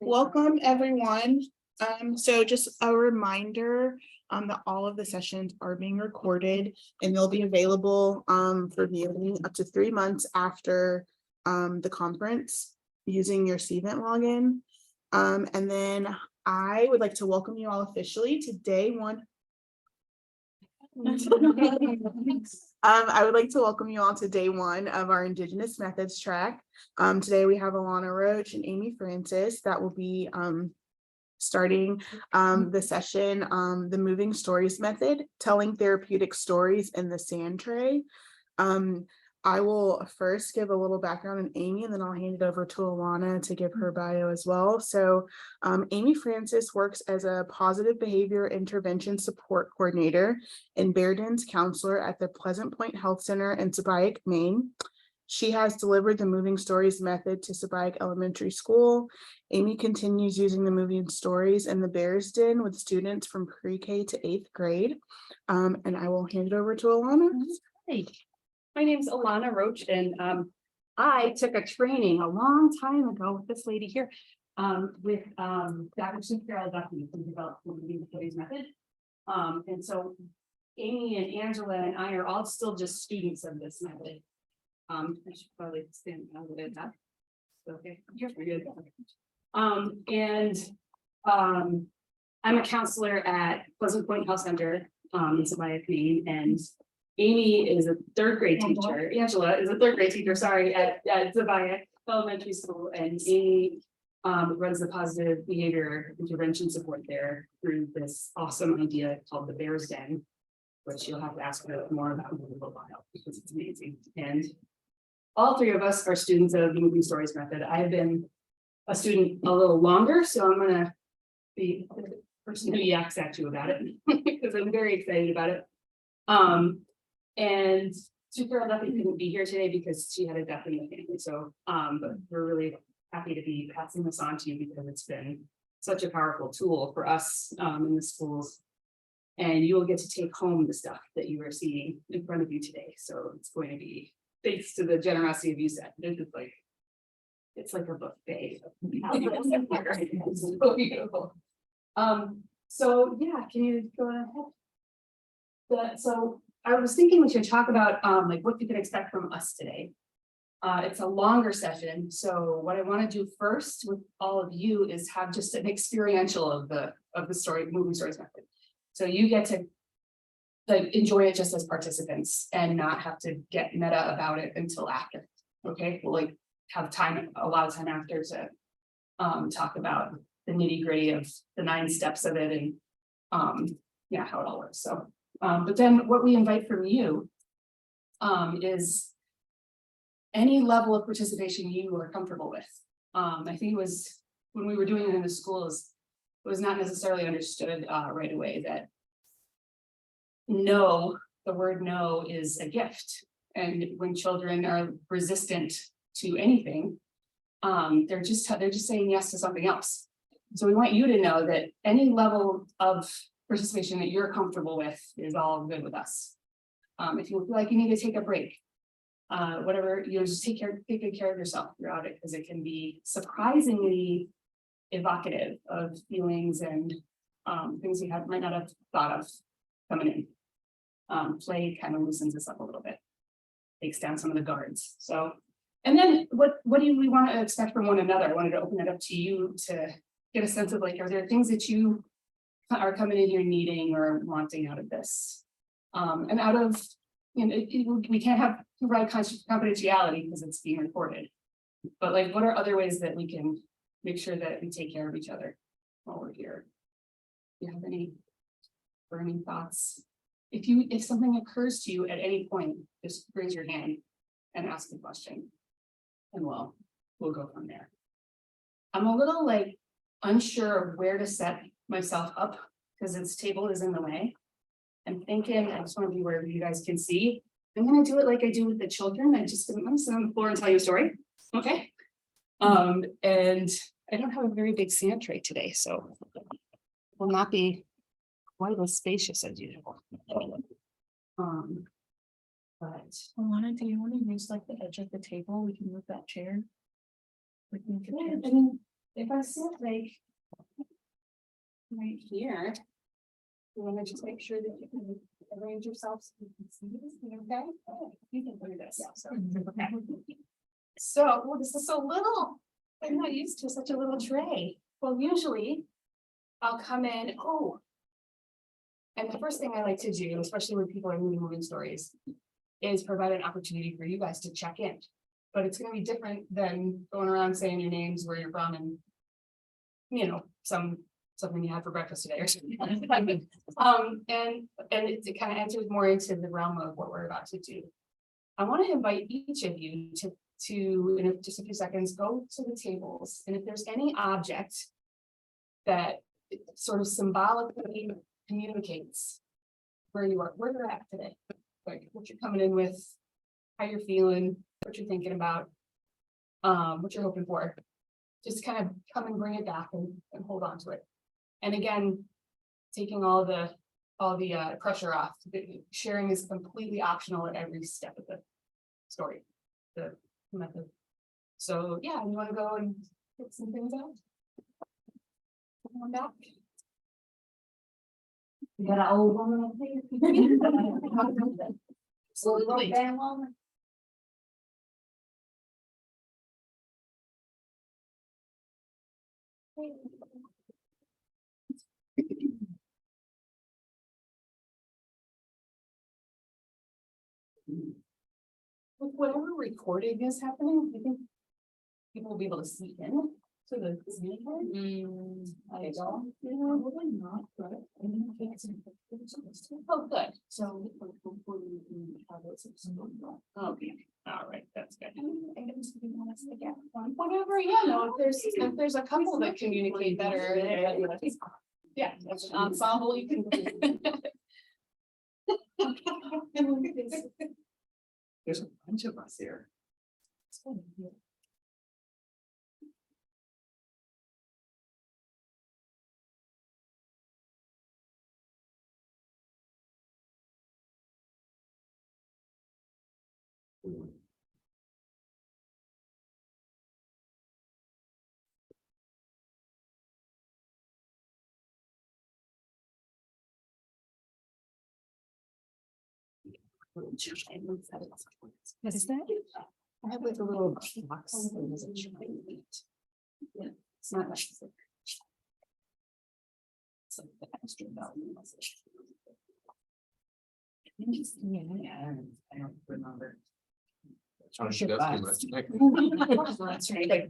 Welcome, everyone. So just a reminder that all of the sessions are being recorded and they'll be available for viewing up to 3 months after the conference using your CVent login. And then I would like to welcome you all officially to day one. I would like to welcome you all to day one of our Indigenous Methods track. Today we have Alahna, Roach, and Amy Francis that will be starting the session, the moving stories method, telling therapeutic stories in the sandtray. I will first give a little background on Amy, and then I'll hand it over to Alahna to give her bio as well. So Amy Francis works as a positive behavior intervention support coordinator and Bearden's counselor at the Pleasant Point Health Center in Passamaquoddy, Maine. She has delivered the moving stories method to Passamaquoddy Elementary School. Amy continues using the moving stories in the Bears Den with students from pre-K to 8th grade. And I will hand it over to Alahna. Hey. My name is Alahna Roach, and I took a training a long time ago with this lady here with Dr. Alahna, who developed the moving stories method. And so Amy and Angela and I are all still just students of this method. I should probably stand a little bit that. Okay, you're good. I'm a counselor at Pleasant Point Health Center in Passamaquoddy, Maine, and Amy is a 3rd grade teacher. Angela is a 3rd grade teacher, sorry, at Passamaquoddy Elementary School, and Amy runs the positive behavior intervention support there through this awesome idea called the Bears Den, which you'll have to ask her more about in a little while because it's amazing. And all 3 of us are students of the moving stories method. I've been a student a little longer, so I'm gonna be the person who yaks at you about it because I'm very excited about it. And Carol definitely couldn't be here today because she had a death in the family. So, but we're really happy to be passing this on to you because it's been such a powerful tool for us in the schools. And you will get to take home the stuff that you are seeing in front of you today. So it's going to be thanks to the generosity of USET. It's like a buffet. It's so beautiful. So yeah, can you go ahead? So I was thinking we should talk about like what you can expect from us today. It's a longer session, so what I want to do first with all of you is have just an experiential of the moving stories method. So you get to like enjoy it just as participants and not have to get meta about it until after. Okay, we'll like have a lot of time after to talk about the nitty-gritty of the 9 steps of it and yeah, how it all works. So but then what we invite from you is any level of participation you are comfortable with. I think it was when we were doing it in the schools, it was not necessarily understood right away that no, the word no is a gift. And when children are resistant to anything, they're just saying yes to something else. So we want you to know that any level of participation that you're comfortable with is all good with us. If you feel like you need to take a break, whatever, just take good care of yourself throughout it, because it can be surprisingly evocative of feelings and things you might not have thought of coming in. Play kind of loosens us up a little bit, takes down some of the guards. So, and then what do we want to expect from one another? I wanted to open it up to you to get a sense of like, are there things that you are coming in here needing or wanting out of this? And out of, you know, we can't have provide confidentiality because it's being recorded. But like, what are other ways that we can make sure that we take care of each other while we're here? Do you have any burning thoughts? If something occurs to you at any point, just raise your hand and ask the question, and we'll go from there. I'm a little like unsure of where to set myself up because this table is in the way. I'm thinking, I just want to be where you guys can see. I'm going to do it like I do with the children. I'm going to sit on the floor and tell you a story. Okay. And I don't have a very big sand tray today, so it will not be quite as spacious as usual. But Alahna, do you want to use like the edge of the table? We can move that chair. And then if I sit like right here, you want to just make sure that you can arrange yourself so you can see this, okay? You can do this. Okay. So, well, this is so little. I'm not used to such a little tray. Well, usually I'll come in, and the first thing I like to do, especially when people are moving stories, is provide an opportunity for you guys to check in. But it's gonna be different than going around saying your names, where you're from, and something you had for breakfast today or something. And it kind of enters more into the realm of what we're about to do. I want to invite each of you to in just a few seconds, go to the tables, and if there's any object that sort of symbolically communicates where you're at today, like what you're coming in with, how you're feeling, what you're thinking about, what you're hoping for, just kind of come and bring it back and hold on to it. And again, taking all the pressure off. Sharing is completely optional at every step of the story, the method. So yeah, you want to go and get some things out? Come on back. You got an old woman up here. Slowly. With whatever recording is happening, I think people will be able to see in to the screen. I don't, really not, but oh, good. So okay, all right, that's good. Whatever, if there's a couple that communicate better, yeah, that's an ensemble you can. There's a bunch of us here. What is that? I have like a little box. Yeah, it's not like it's like the extra belt. Yeah, I don't remember. Oh, she does too much. That's right.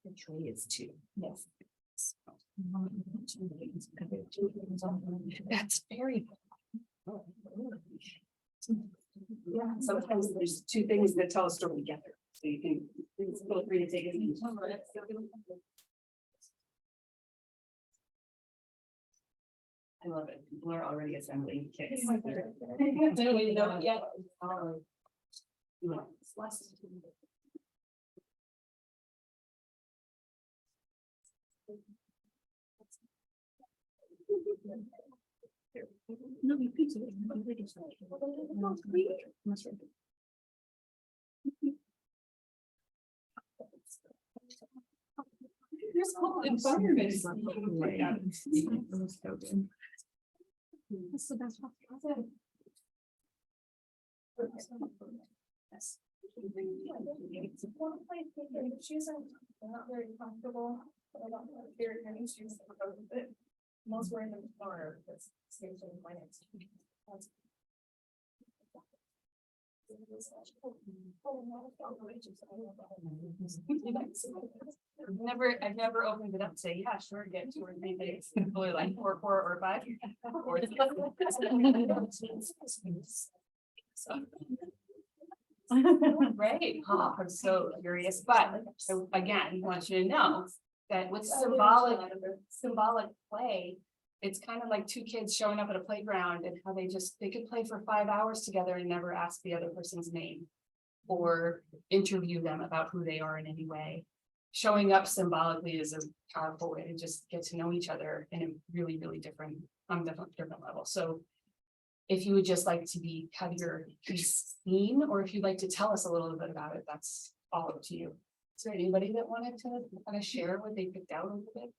The tray is two. Yes. That's very. Yeah, sometimes there's two things that tell a story together, so you can feel free to take it. I love it. People are already assembling kits. Do we know it yet? No, you piece it. There's whole environments. That's the best one. Yes. It's one place where the shoes are not very comfortable, but I don't have very many shoes that go with it. Most wearing them tomorrow because it's my next. I've never opened it up and say, yeah, sure, get 2 or 3 things. People are like 4 or 5. Right, I'm so curious, but again, I want you to know that with symbolic play, it's kind of like 2 kids showing up at a playground and how they could play for 5 hours together and never ask the other person's name. or interview them about who they are in any way. Showing up symbolically is a powerful way to just get to know each other in a really, really different, different level. So if you would just like to have your piece seen, or if you'd like to tell us a little bit about it, that's all up to you. Is there anybody that wanted to kind of share what they picked out a little bit?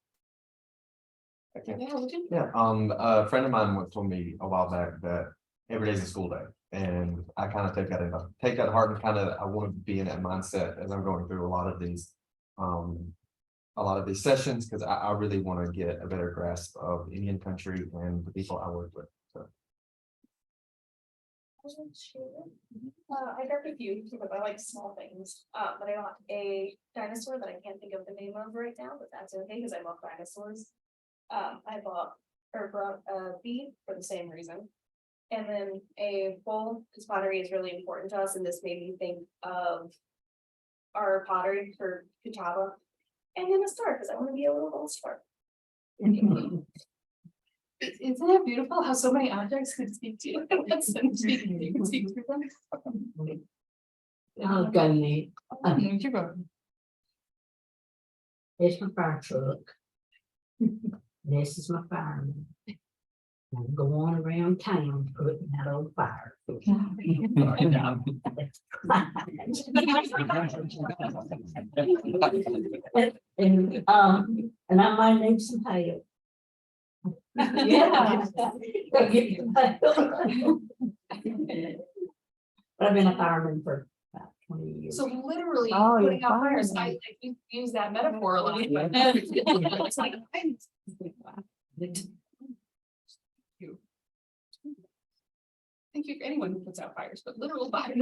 Okay. Yeah, would you? Yeah, a friend of mine once told me a while back that every day is a school day, and I kind of take that to heart, and kind of I want to be in that mindset as I'm going through a lot of these sessions, because I really want to get a better grasp of Indian country and the people I work with. So. I grabbed a few because I like small things, but I got a dinosaur that I can't think of the name of right now, but that's okay because I love dinosaurs. I brought a bee for the same reason. And then a bowl, because pottery is really important to us, and this made me think of our pottery for Catawba. And then a star, because I want to be a little gold star. Isn't it beautiful how so many objects could speak to you? You can speak through them. I'll go Nate. You go. Here's my fire truck. This is my fireman. I'm going around town putting out old fire. And I might need some help. Yeah. Go get some help. But I've been a fireman for about 20 years. So literally Oh, you're putting out fires, fine. we use that metaphor a lot. Yeah. It's like, Thank you for anyone who puts out fires, but literal fires.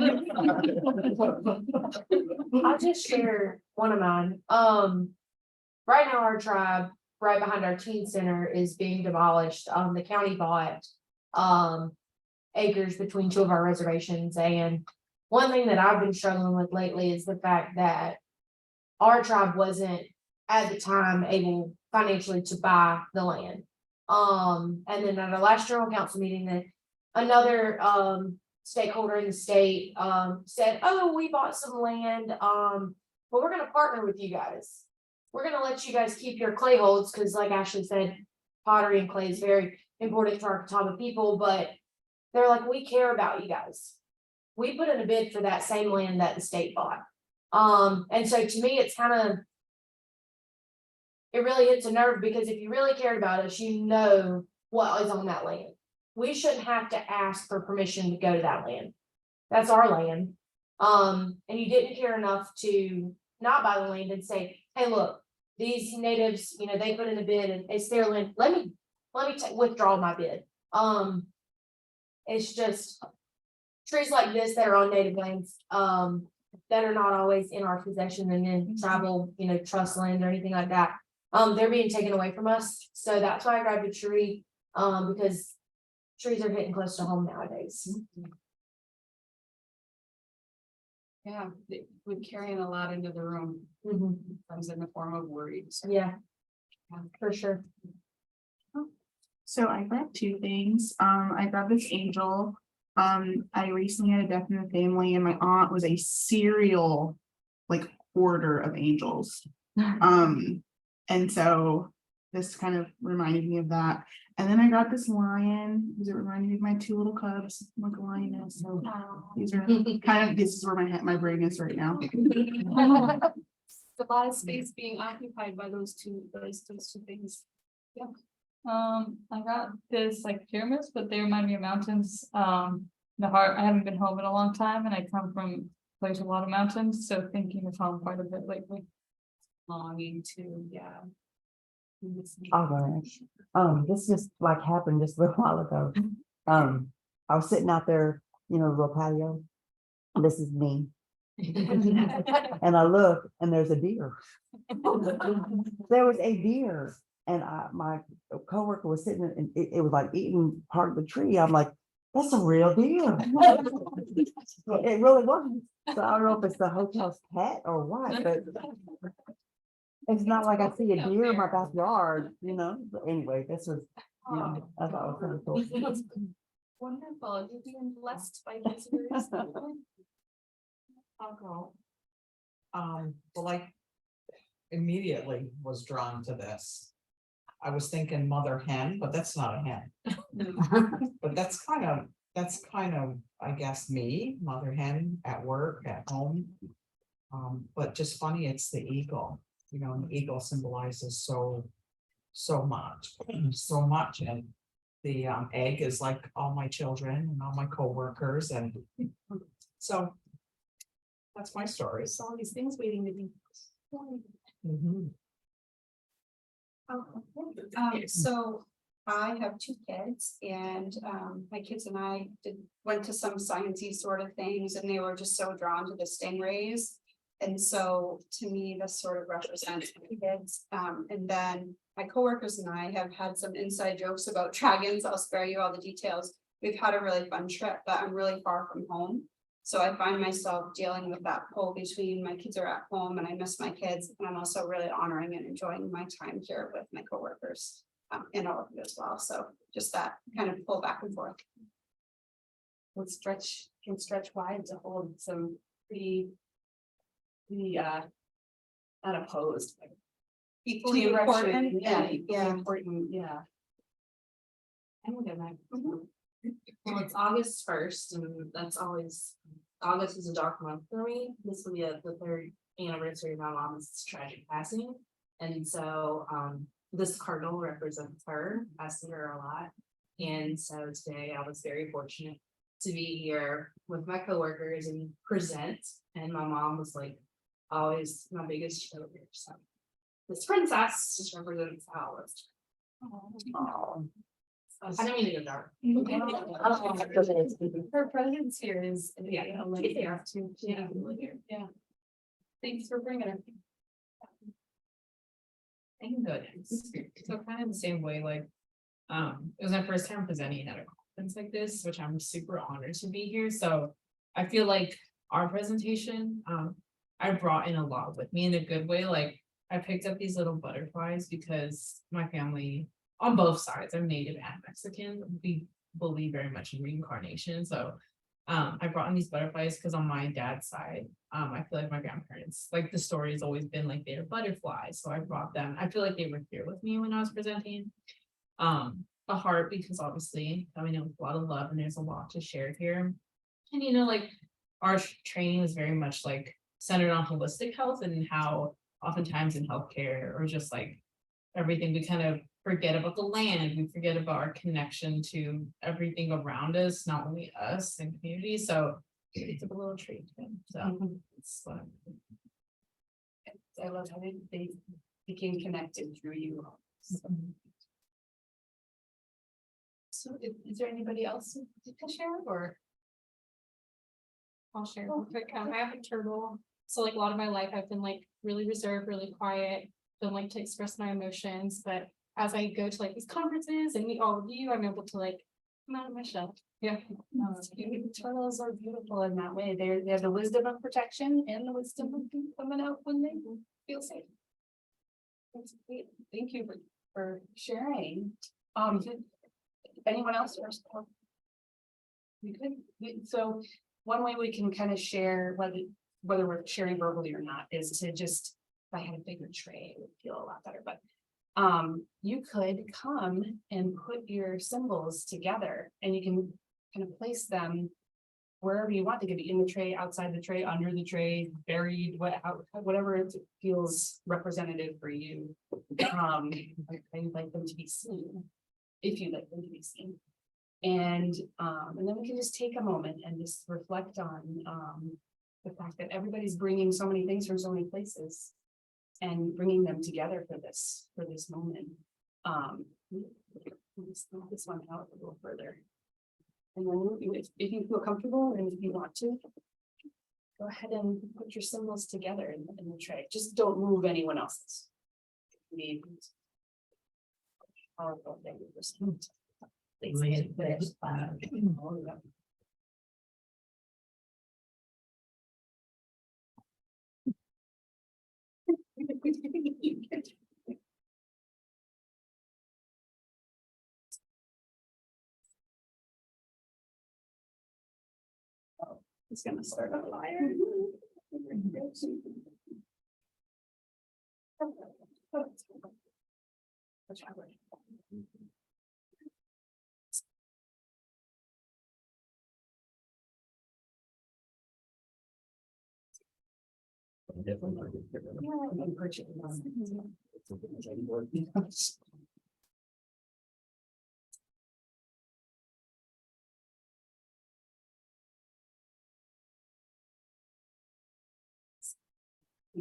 I'll just share one of mine. Right now our tribe, right behind our teen center, is being demolished. The county bought acres between two of our reservations, and one thing that I've been struggling with lately is the fact that our tribe wasn't at the time able financially to buy the land. And then at our last general council meeting, that another stakeholder in the state said, oh, we bought some land, but we're gonna partner with you guys. We're gonna let you guys keep your clay holds, because like Ashley said, pottery and clay is very important to our Catawba people, but they're like, we care about you guys. We put in a bid for that same land that the state bought. And so to me, it's kind of, it really hits a nerve, because if you really cared about us, you know what is on that land. We shouldn't have to ask for permission to go to that land. That's our land. And you didn't care enough to not buy the land and say, hey, look, these natives, you know, they put in a bid and it's their land. Let me withdraw my bid. It's just trees like this that are on native lands, that are not always in our possession, and then tribal, you know, trust land or anything like that. They're being taken away from us. So that's why I grabbed a tree, because trees are hitting close to home nowadays. Yeah, we're carrying a lot into the room. Comes in the form of worries. Yeah, for sure. So I grabbed two things. I grabbed this angel. I recently had a death in the family, and my aunt was a serial like hoarder of angels. And so this kind of reminded me of that. And then I got this lion because it reminded me of my two little cubs, like a lioness. So these are kind of, this is where my brain is right now. A lot of space being occupied by those two things. Yeah. I got this like pyramids, but they remind me of mountains. The heart, I haven't been home in a long time, and I come from a place with a lot of mountains, so thinking of home quite a bit lately. Longing to, yeah. Oh, gosh. This just like happened just a little while ago. I was sitting out there, you know, little patio. This is me. And I look, and there's a deer. There was a deer, and my coworker was sitting, and it was like eating part of the tree. I'm like, that's a real deer. It really wasn't. So I don't know if it's the hotel's pet or what, but it's not like I see a deer in my backyard, you know. But anyway, this was, you know, I thought it was kind of cool. Wonderful, you're being blessed by visitors. I'll go. Well, I immediately was drawn to this. I was thinking mother hen, but that's not a hen. But that's kind of, I guess, me, mother hen at work, at home. But just funny, it's the eagle, you know, the eagle symbolizes so much, so much, and the egg is like all my children and all my coworkers, and so that's my story. There's all these things waiting to be. Mhm. So I have two kids and my kids and I went to some sciencey sort of things and they were just so drawn to the stingrays. And so to me, this sort of represents my kids. And then my coworkers and I have had some inside jokes about dragons. I'll spare you all the details. We've had a really fun trip, but I'm really far from home. So I find myself dealing with that pull between my kids are at home and I miss my kids. And I'm also really honoring and enjoying my time here with my coworkers and all of you as well. So just that kind of pull back and forth. Can stretch wide to hold some pretty not opposed, but equally important. Yeah, important, yeah. I don't get that. Well, it's August 1st, and that's always, August is a dark month for me. This will be the third anniversary of my mom's tragic passing. And so this cardinal represents her. I see her a lot. And so today I was very fortunate to be here with my coworkers and present. And my mom was like always my biggest cheerleader. So this princess just represents Alice. Oh, I didn't mean to go dark. Her presence here is, yeah, yeah. Thanks for bringing her. Thank goodness. So kind of the same way, like, it was my first time presenting at a conference like this, which I'm super honored to be here. So I feel like our presentation, I brought in a lot with me in a good way. Like I picked up these little butterflies because my family on both sides, I'm Native and Mexican. We believe very much in reincarnation. So I brought in these butterflies because on my dad's side, I feel like my grandparents, like the story has always been like they're butterflies. So I brought them. I feel like they were here with me when I was presenting. A heart, because obviously coming in with a lot of love and there's a lot to share here. And you know, like our training is very much like centered on holistic health and how oftentimes in healthcare or just like everything we kind of forget about the land, we forget about our connection to everything around us, not only us and community. So it's a little treat. So it's I love how they became connected through you. So is there anybody else to share or? I'll share real quick. I have a turtle. So like a lot of my life, I've been like really reserved, really quiet, don't like to express my emotions. But as I go to like these conferences and meet all of you, I'm able to like come out of my shell. Yeah. Turtles are beautiful in that way. They have the wisdom of protection and the wisdom of coming out when they feel safe. That's great. Thank you for sharing. Anyone else first? We could. So one way we can kind of share whether we're sharing verbally or not is to just, if I had a bigger tray, it would feel a lot better, but you could come and put your symbols together and you can kind of place them wherever you want. They could be in the tray, outside the tray, under the tray, buried, whatever it feels representative for you. I'd like them to be seen, if you'd like them to be seen. And then we can just take a moment and just reflect on the fact that everybody's bringing so many things from so many places and bringing them together for this moment. Let's move this one out a little further. And then if you feel comfortable and if you want to, go ahead and put your symbols together in the tray. Just don't move anyone else's. Powerful thing. It's gonna start a fire. You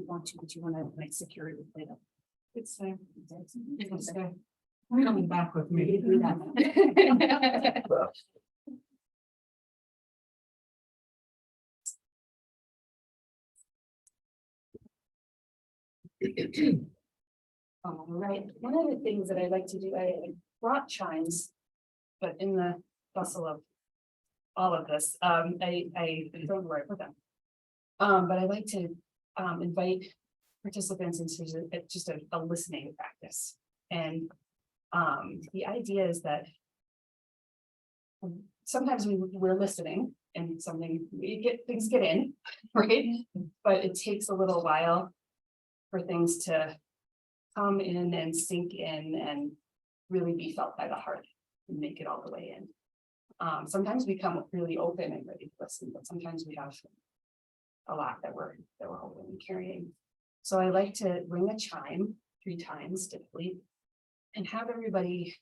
want to, but you want to like secure it later. It's fine. It's fine. Coming back with me. You can do that. All right, one of the things that I like to do, I brought chimes, but in the bustle of all of this, I don't know where I put them. But I like to invite participants into just a listening practice. And the idea is that sometimes we're listening and things get in, right? But it takes a little while for things to come in and sink in and really be felt by the heart and make it all the way in. Sometimes we come really open and ready to listen, but sometimes we have a lot that we're holding and carrying. So I like to ring a chime 3 times typically and have everybody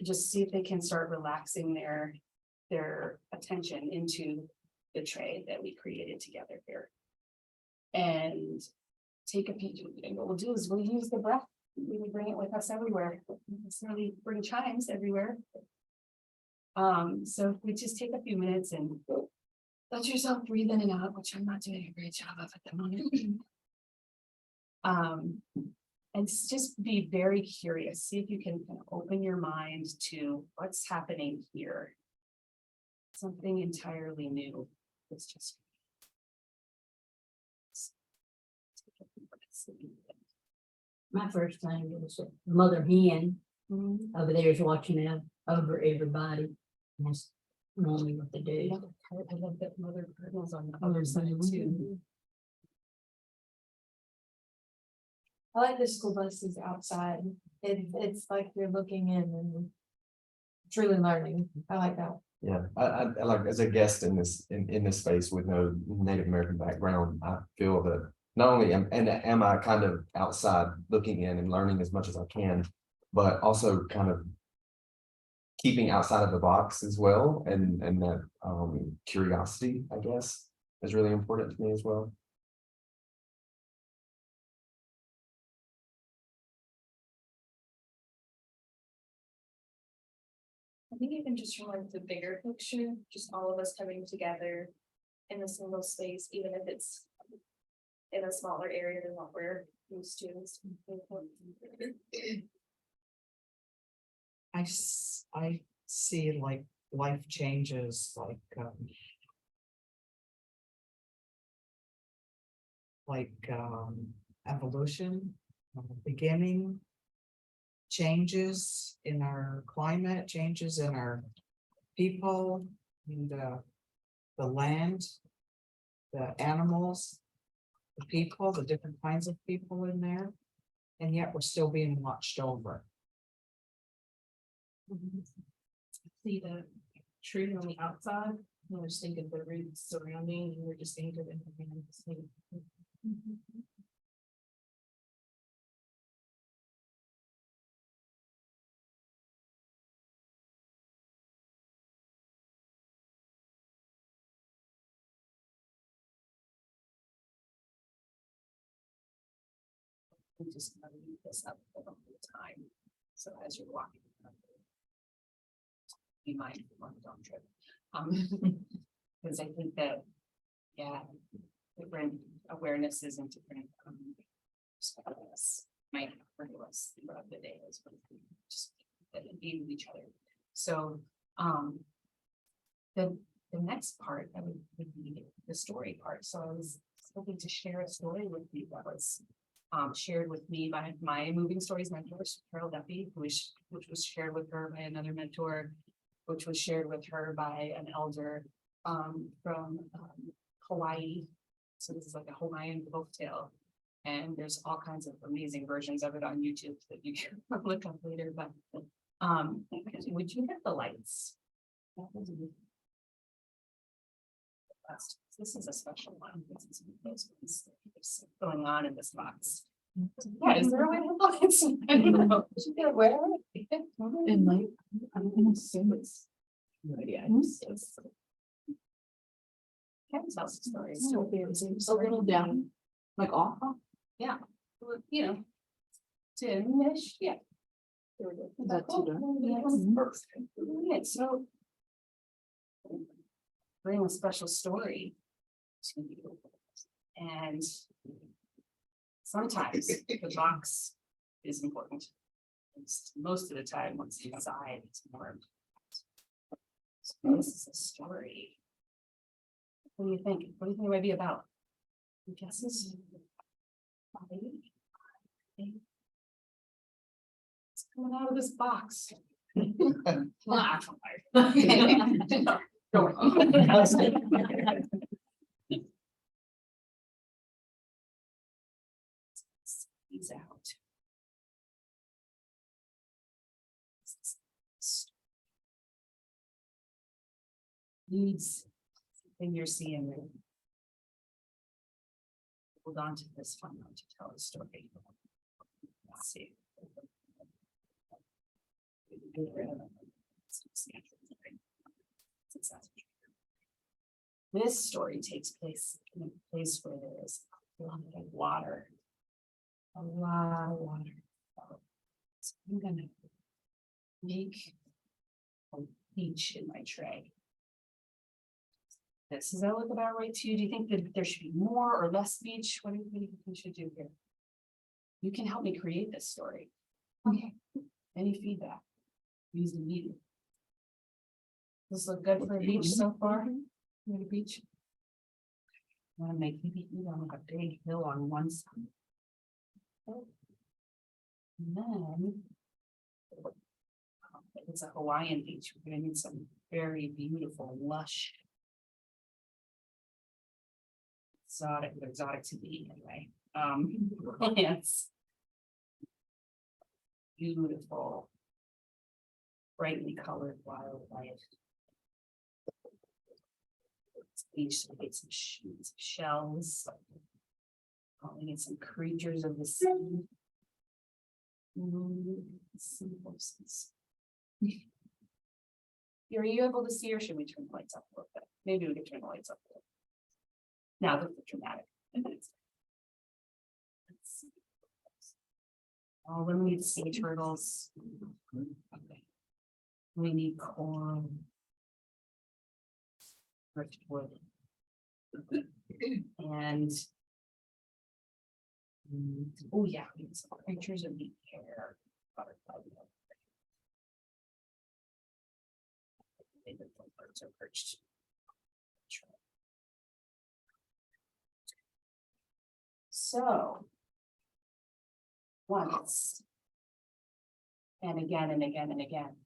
just see if they can start relaxing their attention into the tray that we created together here. And take a peek. And what we'll do is we'll use the breath. We bring it with us everywhere. We necessarily bring chimes everywhere. So if we just take a few minutes and let yourself breathe in and out, which I'm not doing a great job of at the moment. And just be very curious. See if you can kind of open your mind to what's happening here. Something entirely new. It's just My first time was a mother hen over there is watching out over everybody. And that's normally what they do. I love that mother cardinals on the other side too. I like the school buses outside. It's like you're looking in and truly learning. I like that. Yeah, I like as a guest in this space with no Native American background, I feel that not only am I kind of outside looking in and learning as much as I can, but also kind of keeping outside of the box as well, and that curiosity, I guess, is really important to me as well. I think even just from like the bigger picture, just all of us coming together in a single space, even if it's in a smaller area than what we're used to. I see like life changes, evolution, beginning, changes in our climate, changes in our people, in the land, the animals, the people, the different kinds of people in there, and yet we're still being watched over. See the tree on the outside, I was thinking the roots surrounding, you were just thinking of it. We just kind of leave this up for the whole time. So as you're walking, be mindful on the don't trip. Because I think that, yeah, different awarenesses and different might bring us throughout the day as well. Just be with each other. So the next part that would be the story part. So I was hoping to share a story with you that was shared with me by my Moving Stories mentor, Carol Duffy, which was shared with her by another mentor, which was shared with her by an elder from Hawaii. So this is like a Hawaiian wolftail. And there's all kinds of amazing versions of it on YouTube that you can look up later, but would you hit the lights? This is a special one. This is those ones. There's going on in this box. Yeah, is there a way to hit the lights? I don't know. Should get aware of it. And like, I'm gonna assume it's. No idea. Can't tell stories. A little down, like off. Yeah, you know. Tim-ish, yeah. Is that too dark? Yes. Yeah, so. Bring a special story to you. And sometimes the box is important. Most of the time, what's inside is more important. So this is a story. What do you think? What do you think it might be about? Any guesses? It's coming out of this box. Well, actually. No, He's out. Needs something you're seeing. Hold on to this one to tell a story. Let's see. This story takes place in a place where there is a lot of water. A lot of water. So I'm gonna make a beach in my tray. Does that look about right to you? Do you think that there should be more or less beach? What do you think we should do here? You can help me create this story. Okay. Any feedback? Use the meeting. Does this look good for a beach so far? The beach. I want to make maybe on a big hill on one side. And then it's a Hawaiian beach. We're gonna need some very beautiful, lush, exotic to be anyway. Plants. Beautiful, brightly colored wildlife. Beach, so we get some shells. We get some creatures of the sea. Sea horses. Are you able to see, or should we turn the lights up a little bit? Maybe we can turn the lights up a little. Now that's the dramatic. Let's see. Oh, we need sea turtles. Okay. We need coral. Driftwood. And oh yeah, we need some creatures of the air. Butterfly. Birds are perched. So once and again and again and again,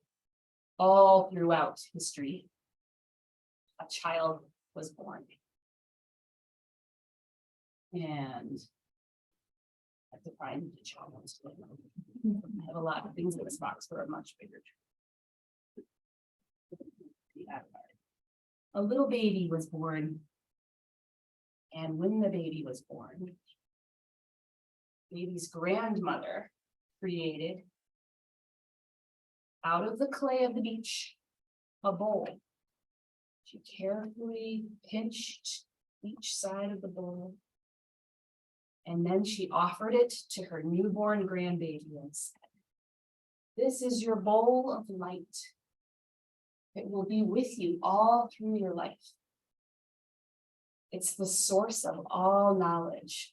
all throughout history, a child was born. And I have to find the child wants to live. I have a lot of things in this box for a much bigger tree. A little baby was born. And when the baby was born, baby's grandmother created out of the clay of the beach a bowl. She carefully pinched each side of the bowl. And then she offered it to her newborn grandbaby and said, "This is your bowl of light. It will be with you all through your life. It's the source of all knowledge.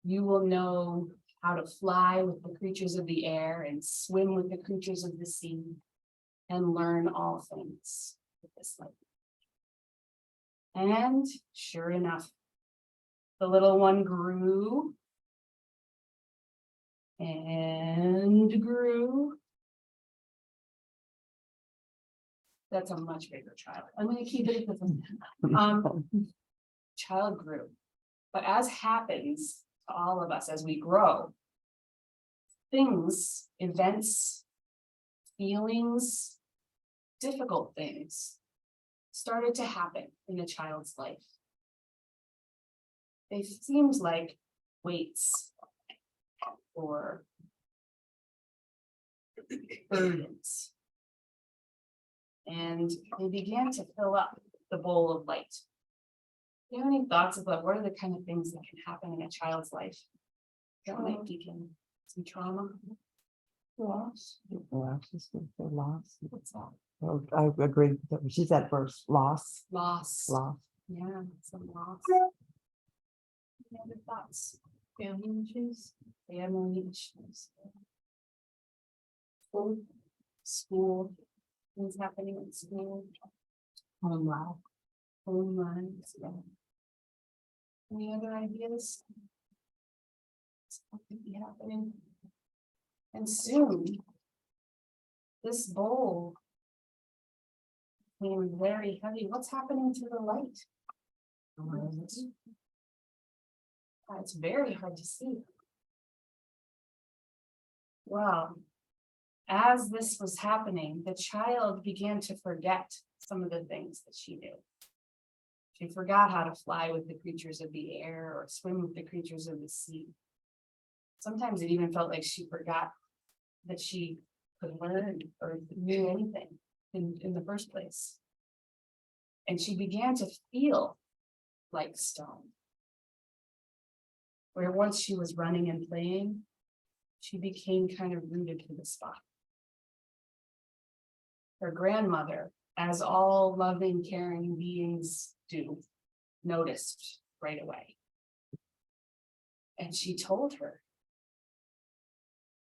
You will know how to fly with the creatures of the air and swim with the creatures of the sea and learn all things with this light." And sure enough, the little one grew and grew. That's a much bigger child. I'm going to keep it at the child grew But as happens to all of us as we grow, things, events, feelings, difficult things started to happen in a child's life. They seemed like weights or burdens. And they began to fill up the bowl of light. Do you have any thoughts about what are the kind of things that can happen in a child's life that might begin some trauma? Loss. Loss. What's that? Oh, I agree. with that. She said first, loss, Loss. loss. Yeah, some loss. Any other thoughts? Family issues. Family issues. School, things happening in school. Home life. Home lives, yeah. Any other ideas? What could be happening? And soon, this bowl became very heavy. What's happening to the light? It's very hard to see. Well, as this was happening, the child began to forget some of the things that she knew. She forgot how to fly with the creatures of the air or swim with the creatures of the sea. Sometimes it even felt like she forgot that she could learn or knew anything in the first place. And she began to feel like stone. Where once she was running and playing, she became kind of rooted to the spot. Her grandmother, as all loving, caring beings do, noticed right away. And she told her,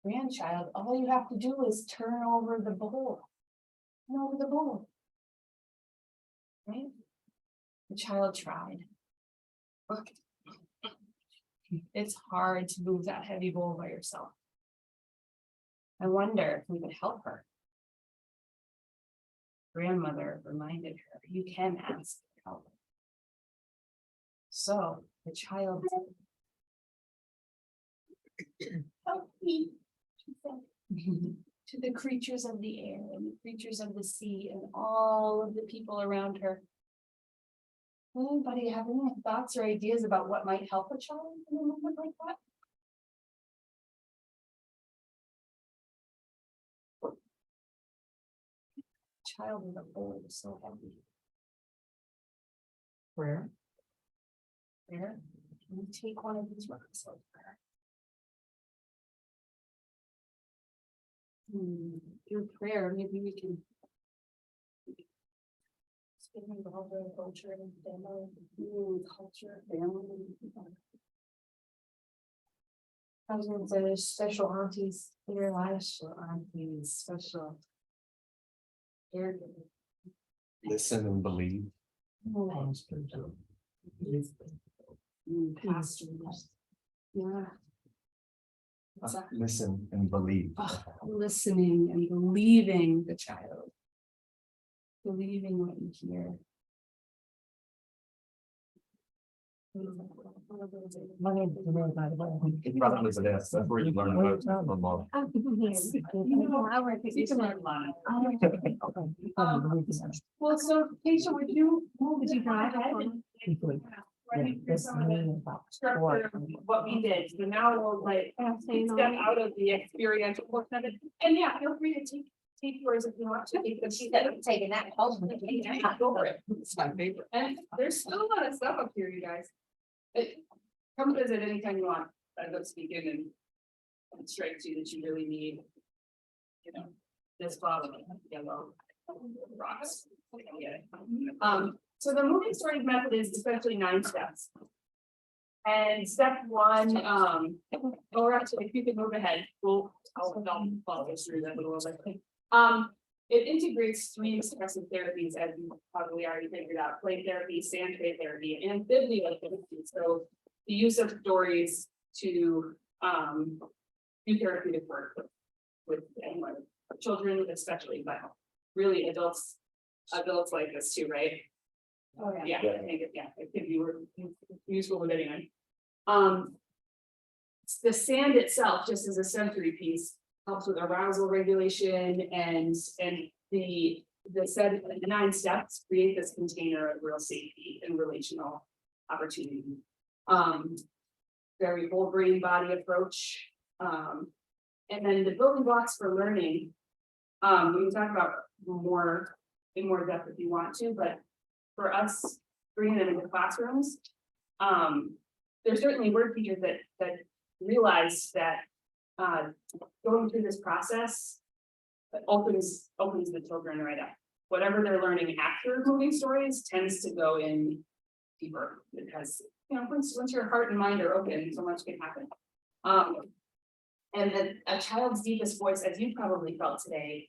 grandchild, all you have to do is turn over the bowl. Turn over the bowl. Right? The child tried. It's hard to move that heavy bowl by yourself. I wonder if we could help her. Grandmother reminded her, you can ask for help. So the child said, help me, she said, to the creatures of the air and the creatures of the sea and all of the people around her. Anybody have any thoughts or ideas about what might help a child in a moment like that? Child in the bowl is so heavy. Prayer. Where? Can you take one of these rocks over? Through prayer, maybe we can. Speaking of all the culture and family, culture, family. I was gonna say there's special aunties in your life, special aunties, special. Listen and believe. Pastors. Yeah. Listen and believe. Listening and believing the child. Believing what you hear. My name is Renee, by the way. It probably is a desk. That's where you learn about law. You can learn a lot. Well, so Keisha, would you go ahead and run through some of the structure of what we did? So now we'll like step out of the experiential portion of it. And yeah, feel free to take yours if you want to. Because she said I'm taking that home. Go for it. It's my favorite. And there's still a lot of stuff up here, you guys. Come visit anytime you want. I go speak in and it strikes you that you really need, you know, this bottle of yellow rocks. So the moving stories method is essentially 9 steps. And step 1, or actually, if you could move ahead, I'll follow us through that a little bit. It integrates 3 expressive therapies, as you probably already figured out: play therapy, sandtray therapy, and bibliotherapy. So the use of stories to do therapeutic work with anyone, children especially, but really adults like this too, right? Oh yeah. Yeah, I think it could be useful with anyone. The sand itself, just as a sensory piece, helps with arousal regulation and the 9 steps create this container of real safety and relational opportunity. Very whole brain body approach. And then the building blocks for learning. We can talk about in more depth if you want to, but for us bringing them into classrooms, there certainly were teachers that realized that going through this process opens the children right up. Whatever they're learning after moving stories tends to go in deeper, because once your heart and mind are open, so much can happen. And then a child's deepest voice, as you probably felt today,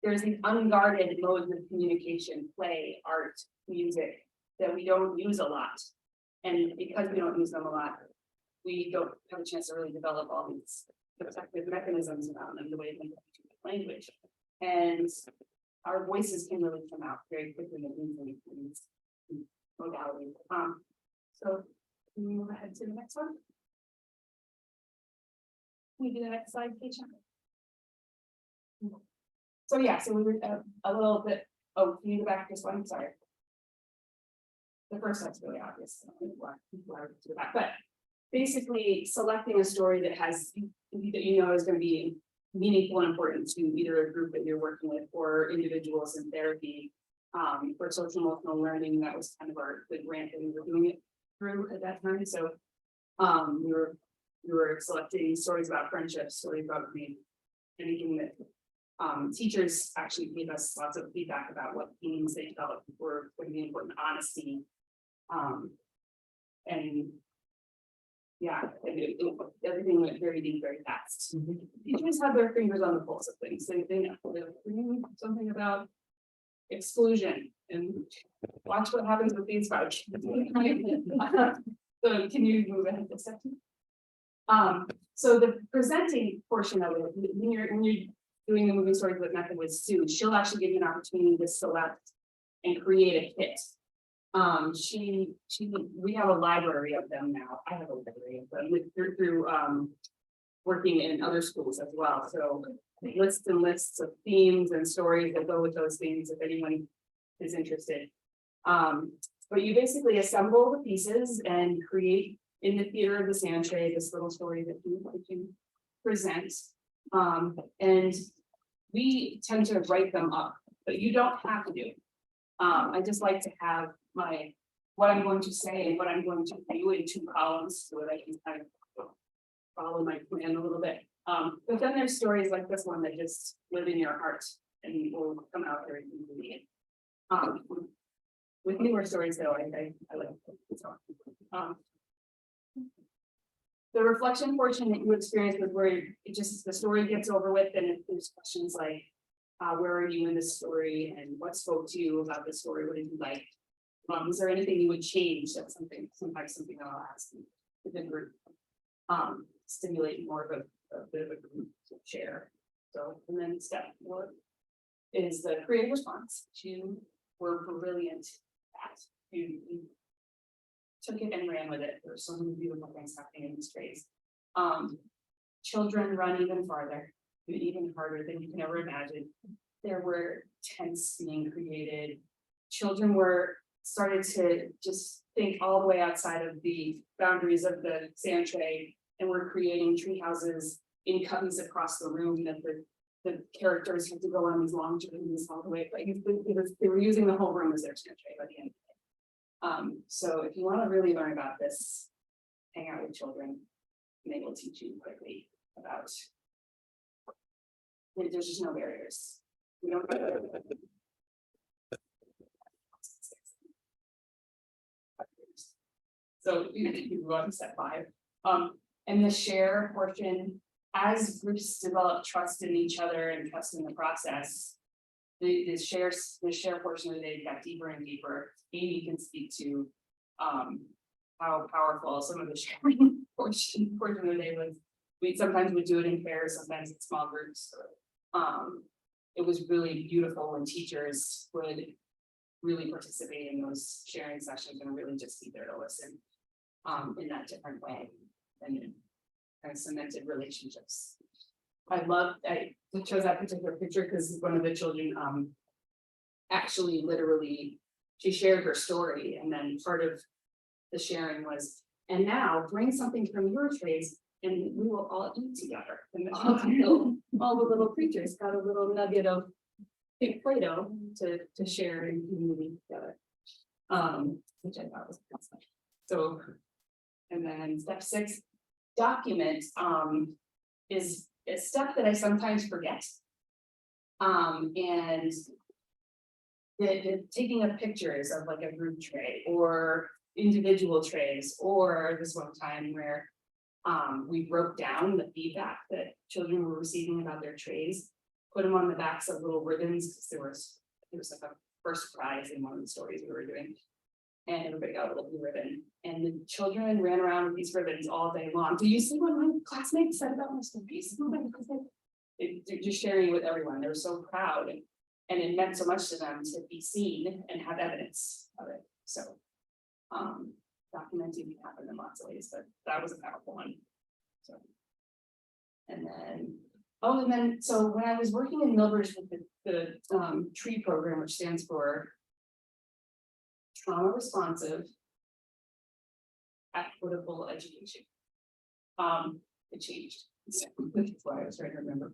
there's these unguarded modes of communication, play, art, music, that we don't use a lot. And because we don't use them a lot, we don't have a chance to really develop all these protective mechanisms around them, the way they language. And our voices can really come out very quickly in these modalities. So can we move ahead to the next one? Can we do the next slide, Keisha? So yeah, so we were a little bit, can you go back just one? Sorry. The first one's really obvious. People are to the back, but basically selecting a story that has, that is going to be meaningful and important to either a group that you're working with or individuals in therapy. For social emotional learning, that was kind of the grant that we were doing it through at that time. So we were selecting stories about friendships, stories about grief, anything that teachers actually gave us lots of feedback about what themes they felt were going to be important, honesty. And yeah, everything went very deep, very fast. Teachers have their fingers on the pulse of things. They know they're doing something about exclusion and watch what happens with these folks. So can you move ahead a second? So the presenting portion of it, when you're doing the moving stories with method with Sue, she'll actually give you an opportunity to select and create a kit. We have a library of them now. I have a library of them through working in other schools as well. So lists and lists of themes and stories that go with those themes if anyone is interested. But you basically assemble the pieces and create in the theater of the sandtray this little story that you present. And we tend to write them up, but you don't have to do. I just like to have what I'm going to say and what I'm going to do in 2 columns so that I can kind of follow my plan a little bit. But then there's stories like this one that just live in your heart and will come out very easily. With newer stories though, I like to. The reflection portion that you experience with where the story gets over with, and there's questions like, where are you in this story and what spoke to you about the story? What did you like? Is there anything you would change? That's something I'll ask with the group. Stimulate more of a bit of a group to share. So, and then step 4 is the creative response. You were brilliant at you took it and ran with it. There's so many beautiful things happening in these trays. Children run even farther, even harder than you can ever imagine. There were tents being created. Children started to just think all the way outside of the boundaries of the sand tray, and we're creating tree houses in cubbies across the room that the characters had to go on these long journeys all the way. Like they were using the whole room as their sand tray by the end. So if you want to really learn about this, hang out with children, and they will teach you quickly about. There's just no barriers. We don't. So you go on to step 5. And the share portion, as groups develop trust in each other and trust in the process, the share portion of the day got deeper and deeper. Amy can speak to how powerful some of the sharing portion of the day was. We sometimes would do it in pairs, sometimes in small groups. It was really beautiful when teachers would really participate in those sharing sessions and really just be there to listen. in that different way, and kind of cemented relationships. I chose that particular picture because one of the children, actually literally, she shared her story, and then part of the sharing was, and now bring something from your trays and we will all eat together. And all the little creatures got a little nugget of pink Play-Doh to share in community together. Which I thought was kind of fun. So, and then step 6, document, is a step that I sometimes forget. And the taking of pictures of like a group tray or individual trays, or this one time where we broke down the feedback that children were receiving about their trays, put them on the backs of little ribbons, because there was like a first prize in one of the stories we were doing. And everybody got a little blue ribbon, and the children ran around with these ribbons all day long. Do you see what my classmates said about my stories? They're just sharing it with everyone. They were so proud, and it meant so much to them to be seen and have evidence of it. So, documenting can happen in lots of ways, but that was a powerful one. So, and then, so when I was working in Millbridge with the TREE program, which stands for Trauma Responsive Equitable Education. It changed. So that's why I was trying to remember.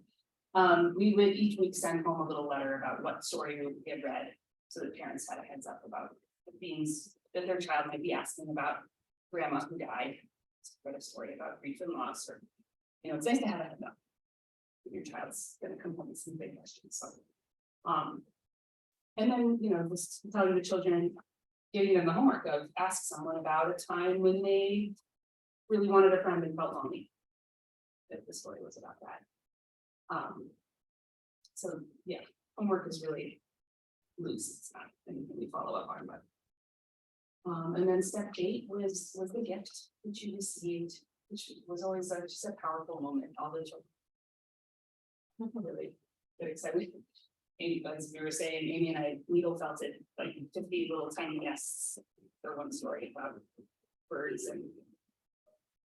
We would each week send home a little letter about what story we would get read, so that parents had a heads up about the themes that their child might be asking about. Grandma who died, read a story about grief and loss, or it's nice to have a heads up. Your child's gonna come home with some big questions. So, and then just telling the children, giving them the homework of ask someone about a time when they really wanted a friend and felt lonely. That the story was about that. So yeah, homework is really loose. It's not anything we follow up on, but. And then step 8 was the gift that you received, which was always just a powerful moment. All the children really get excited. Amy, as we were saying, Amy and I, Needle felt it like 50 little tiny nests for one story about birds and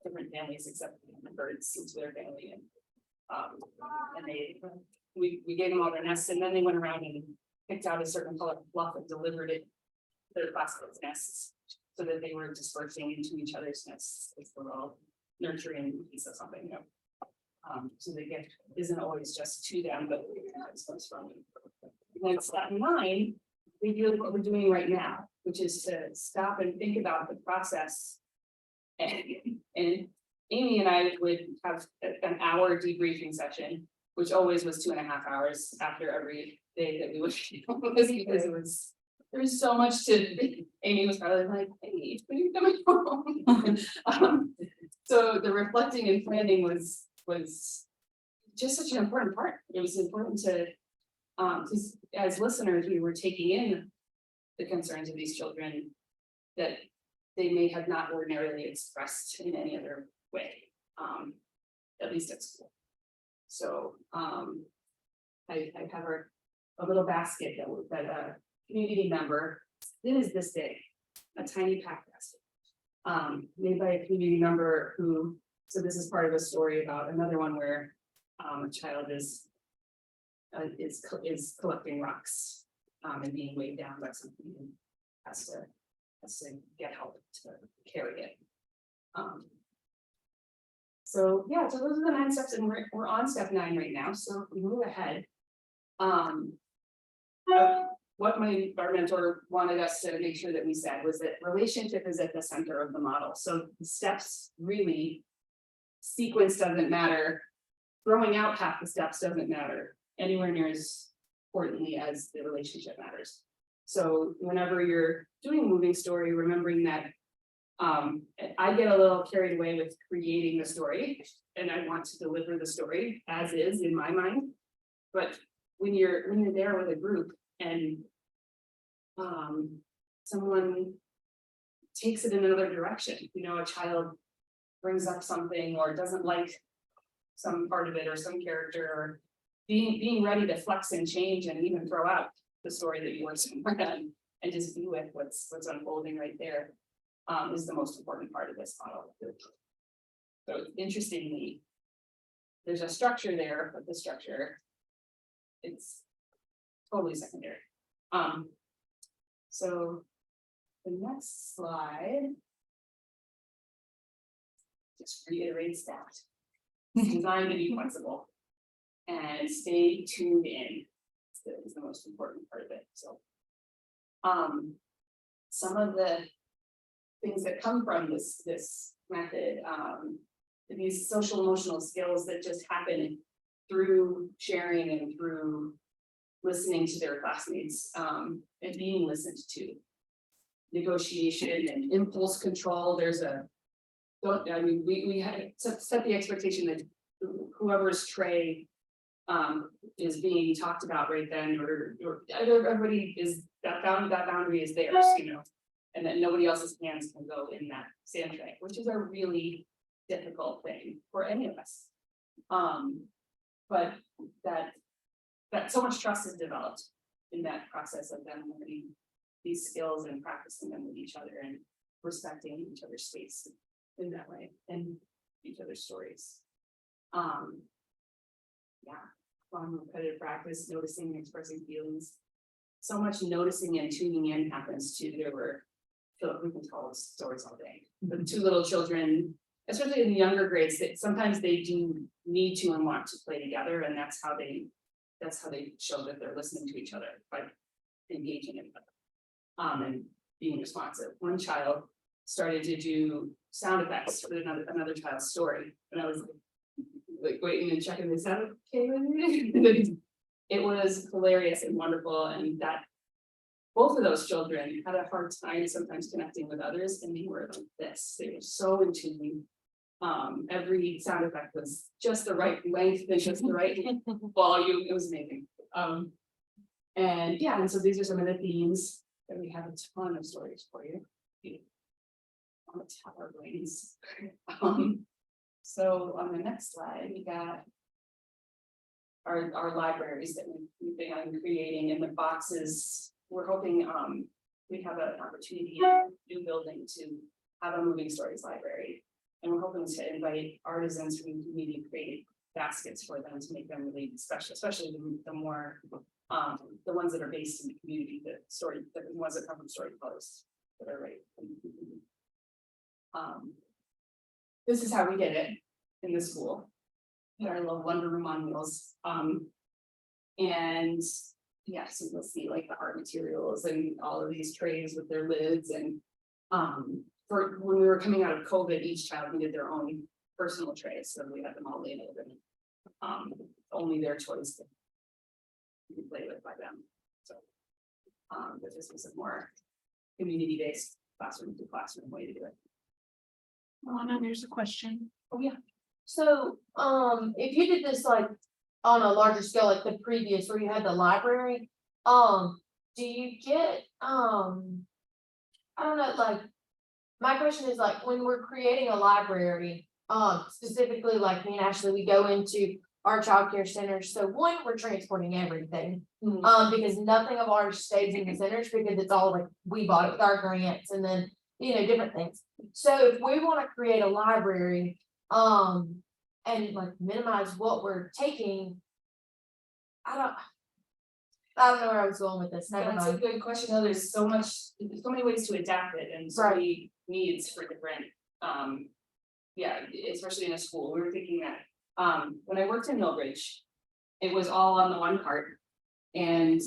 different families, except the birds into their family, and we gave them all their nests, and then they went around and picked out a certain color of fluff and delivered it to their classmates' nests, so that they were dispersing into each other's nests. It's a little nurturing piece of something, so the gift isn't always just to them, but it comes from them. And then step 9, we do what we're doing right now, which is to stop and think about the process. And Amy and I would have an hour debriefing session, which always was 2.5 hours after every day that we would because there's so much to. Amy was probably like, "Hey, when are you coming home?" So the reflecting and planning was just such an important part. It was important to, because as listeners, we were taking in the concerns of these children that they may have not ordinarily expressed in any other way, at least at school. So I have a little basket that a community member, it is this big, a tiny pack basket, made by a community member who, so this is part of a story about another one where a child is collecting rocks and being weighed down by something and has to get help to carry it. So yeah, so those are the 9 steps, and we're on step 9 right now. So if we move ahead, what our mentor wanted us to make sure that we said was that relationship is at the center of the model. So the steps really, sequence doesn't matter. Throwing out half the steps doesn't matter anywhere near as importantly as the relationship matters. So whenever you're doing a moving story, remembering that I get a little carried away with creating the story, and I want to deliver the story as is in my mind. But when you're there with a group and someone takes it in another direction, a child brings up something or doesn't like some part of it or some character, or being ready to flex and change and even throw out the story that you worked on and just be with what's unfolding right there. is the most important part of this model. So interestingly, there's a structure there, but the structure, it's totally secondary. So the next slide just reiterates that. It's designed to be flexible and stay tuned in is the most important part of it. So some of the things that come from this method, these social emotional skills that just happen through sharing and through listening to their classmates, and being listened to. Negotiation and impulse control. There's we had set the expectation that whoever's tray is being talked about right then, or everybody is that boundary is theirs, you know, and that nobody else's hands can go in that sand tray, which is a really difficult thing for any of us. But that so much trust is developed in that process of them learning these skills and practicing them with each other and respecting each other's space in that way and each other's stories. Yeah, long repetitive practice, noticing and expressing feelings. So much noticing and tuning in happens too. We can tell stories all day. The two little children, especially in the younger grades, that sometimes they do need to and want to play together, and that's how they show that they're listening to each other by engaging in them and being responsive. One child started to do sound effects for another child's story, and I was like waiting and checking this out. Okay, it was hilarious and wonderful, and that both of those children had a hard time sometimes connecting with others, and they were like this. They were so in tune. Every sound effect was just the right length and just the right volume. It was amazing. And yeah, and so these are some of the themes that we have a ton of stories for you. On the top of our brains. So on the next slide, we got our libraries that we've been creating in the boxes. We're hoping we have an opportunity in a new building to have a moving stories library. And we're hoping to invite artisans from the community to create baskets for them to make them really special, especially the more the ones that are based in the community, the ones that come from storytellers that are right. This is how we did it in the school. Our little wonder room on wheels. And yeah, so you'll see like the art materials and all of these trays with their lids, and for when we were coming out of COVID, each child needed their own personal trays, so we had them all labeled and only their choice to be played with by them. So but this was a more community-based classroom to classroom way to do it. Alahna, there's a question. Oh yeah. So, if you did this like on a larger scale, like the previous where you had the library, do you get, I don't know, like, my question is like, when we're creating a library, specifically like me and Ashley, we go into our childcare centers. So one, we're transporting everything, because nothing of ours stays in the centers because it's all like, we bought it with our grants and then, you know, different things. So if we want to create a library, and like minimize what we're taking, I don't know where I was going with this. Never That's a mind. good question. Though there's so many ways to adapt it and so many needs for different, yeah, especially in a school. We were thinking that when I worked in Millbridge, it was all on the one cart, and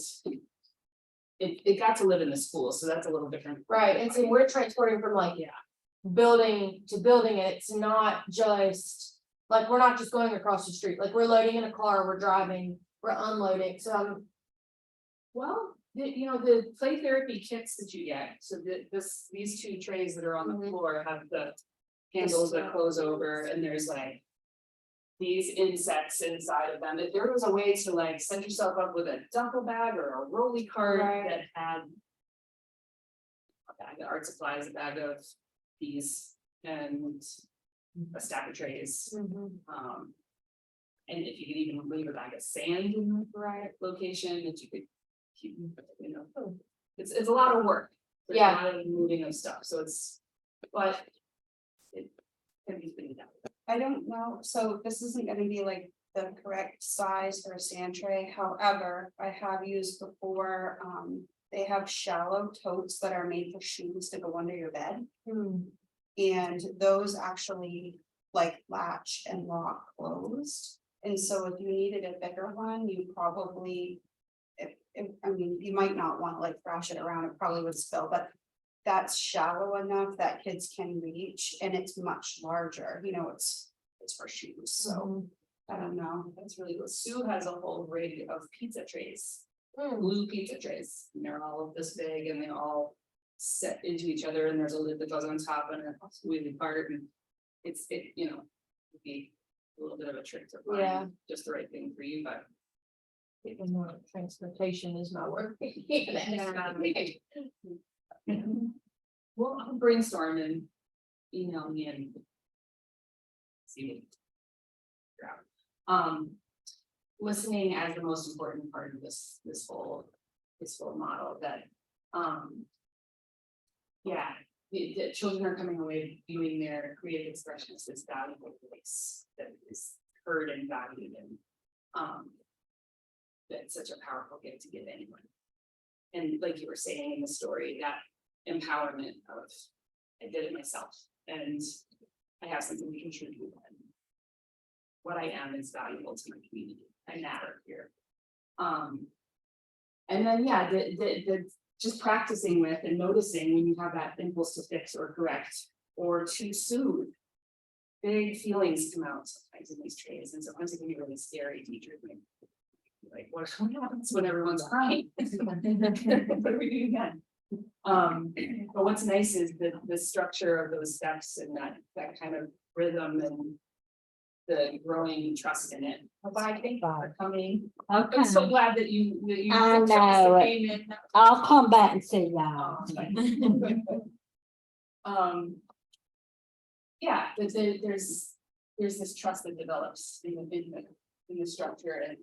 it got to live in the school, so that's a little different. Right, and so we're transporting from like building to building. It's not just like, we're not just going across the street, like we're loading in a car, we're driving, we're unloading. So Well, the play therapy kits that you get, so these two trays that are on the floor have the handles that close over, and there's like these insects inside of them. If there was a way to like set yourself up with a duffel bag or a rolly cart that had a bag of art supplies, a bag of these, and a stack of trays. And if you could even leave a bag of sand in the right location that you could keep, it's a lot of work. There's a lot of moving of stuff. So it's but. It can be pretty done. I don't know, so this isn't gonna be like the correct size for a sand tray, however, I have used before, they have shallow totes that are made for shoes to go under your bed. And those actually like latch and lock closed, and so if you needed a bigger one, you probably. I mean, you might not want to like thrash it around, it probably would spill, but. That's shallow enough that kids can reach, and it's much larger, you know, it's for shoes, so. I don't know. That's really cool. Sue has a whole rig of pizza trays, blue pizza trays, and they're all this big and they all set into each other, and there's a lid that goes on top and it's really apart, and you know, it'd be a little bit of a trick to Yeah. find just the right thing for you, but. Even though transportation is not working. Well, I'll brainstorm and email me and. See what. Listening as the most important part of this whole model that, yeah, the children are coming away viewing their creative expression as this valuable voice that is heard and valued, and that's such a powerful gift to give anyone. And like you were saying in the story, that empowerment of, I did it myself, and I have something to contribute, and what I am is valuable to my community. I matter here. And then, yeah, the just practicing with and noticing when you have that impulse to fix or correct or to soothe. Big feelings come out sometimes in these trays, and sometimes it can be really scary. Teachers may be like, what happens when everyone's crying? What do we do again? But what's nice is the structure of those steps and that kind of rhythm and the growing trust in it. But I think for coming, Okay, I'm so glad that you I know it. came in. I'll come back and see y'all. Yeah, there's this trust that develops in the structure, and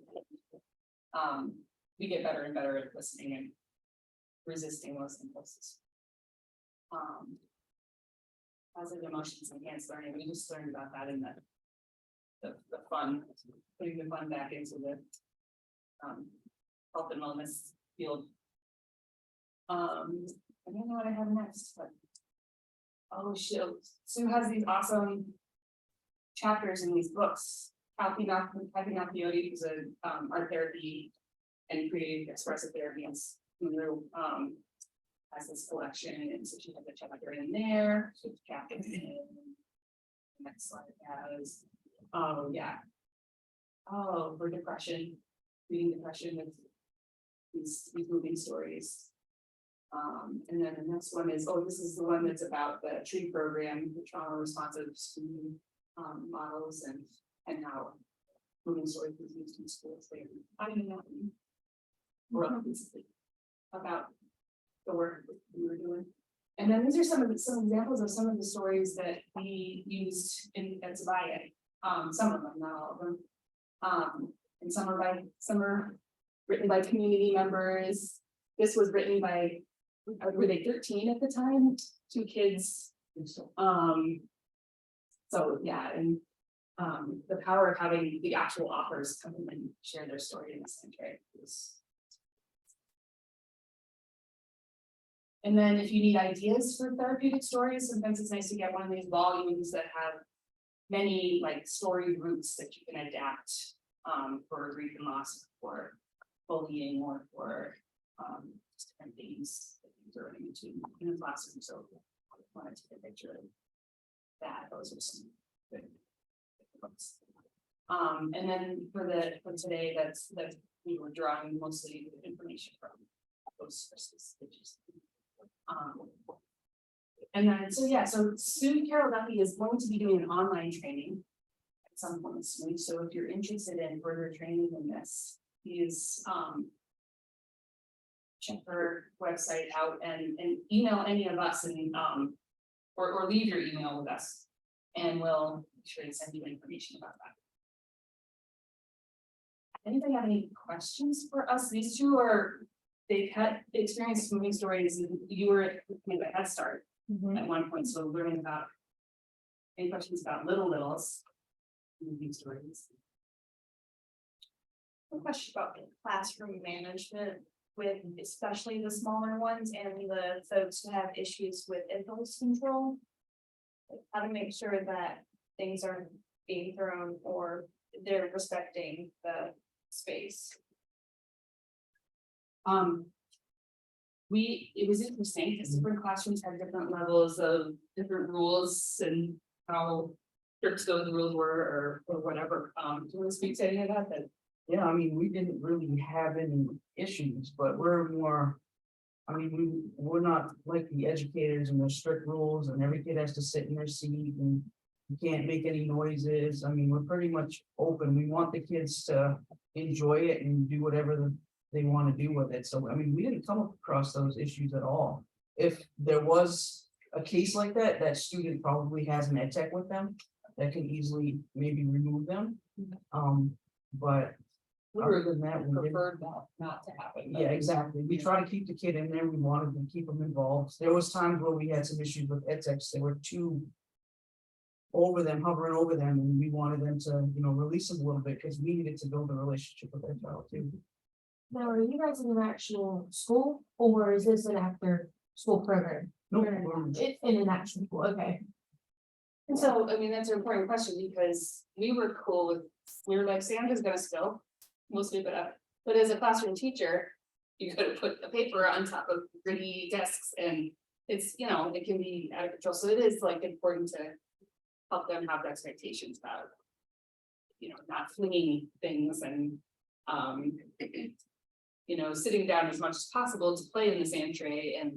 we get better and better at listening and resisting those impulses. Positive emotions enhance learning. We just learned about that in the fun, putting the fun back into the health and wellness field. I don't know what I have next, but oh shoot, Sue has these awesome chapters in these books. Passamaquoddy is a art therapy and creative expressive therapy, and has this collection, and so she has a chapter in there. Chapters in. Next slide has. Oh yeah. Oh, for depression, reading depression with these moving stories. And then the next one is, this is the one that's about the tree program, the trauma responsive school models, and how moving stories was used in schools. They finding that about the work that we were doing. And then these are some examples of some of the stories that we used at Zavaya. Some of them, not all of them. And some are written by community members. This was written by, were they 13 at the time? 2 kids. So yeah, and the power of having the actual authors come in and share their story in the sandtray is. And then if you need ideas for therapeutic stories, sometimes it's nice to get one of these volumes that have many like story roots that you can adapt for grief and loss, for bullying, or for different things that you're running into in the classroom. So I wanted to get a picture of that. Those are some good books. And then for today, that's we were drawing mostly information from those sources. And then so Sue Carol Duffy is going to be doing an online training at some point soon. So if you're interested in further training in this, please check her website out and email any of us, and or leave your email with us, and we'll make sure to send you information about that. Anybody have any questions for us? These two they've had experienced moving stories, and you were kind of a head start at one point, so learning about. Any questions about littles? Moving stories. A question about the classroom management with especially the smaller ones and the folks who have issues with impulse control. Like, how to make sure that things aren't being thrown or they're respecting the space. It was interesting, because different classrooms had different levels of different rules and how strict those rules were or whatever. Do you want to speak to any of that? Yeah, I mean, we didn't really have any issues, but we're more. I mean, we're not like the educators and their strict rules and every kid has to sit in their seat and you can't make any noises. I mean, we're pretty much open. We want the kids to enjoy it and do whatever they want to do with it. So, I mean, we didn't come across those issues at all. If there was a case like that, that student probably has an ed tech with them that can easily maybe remove them. But other than that, we didn't. Preferred not to happen. Yeah, exactly. We try to keep the kid in there. We wanted to keep them involved. There was times where we had some issues with ed techs. They were too over them, hovering over them, and we wanted them to, release them a little bit because we needed to build a relationship with their child too. Now, are you guys in an actual school or is this an after school program? No, It's in an actual school, okay. And so, I mean, that's an important question because we were like, sand is gonna spill. We'll sweep it up. But as a classroom teacher, you gotta put a paper on top of gritty desks and it's, it can be out of control. So it is like important to help them have expectations about, not flinging things and, sitting down as much as possible to play in the sand tray and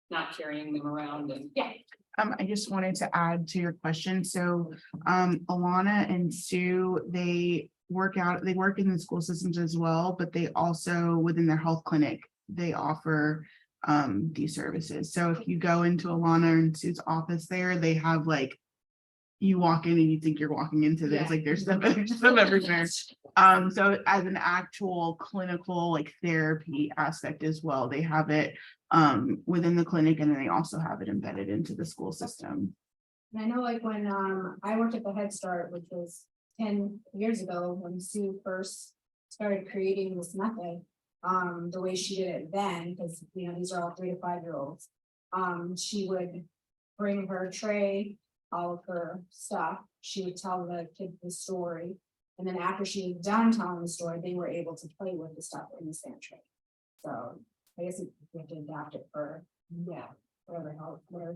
not carrying them around and yeah. I just wanted to add to your question. So, Alahna and Sue, they work in the school systems as well, but they also, within their health clinic, they offer these services. So if you go into Alahna and Sue's office there, they have like, you walk in and you think you're walking into this, like there's stuff everywhere. So as an actual clinical like therapy aspect as well, they have it within the clinic and then they also have it embedded into the school system. And I know like when I worked at the Head Start, which was 10 years ago, when Sue first started creating this method, the way she did it then, because these are all 3 to 5 year olds, she would bring her tray, all of her stuff, she would tell the kids the story, and then after she was done telling the story, they were able to play with the stuff in the sand tray. So I guess you have to adapt it for whatever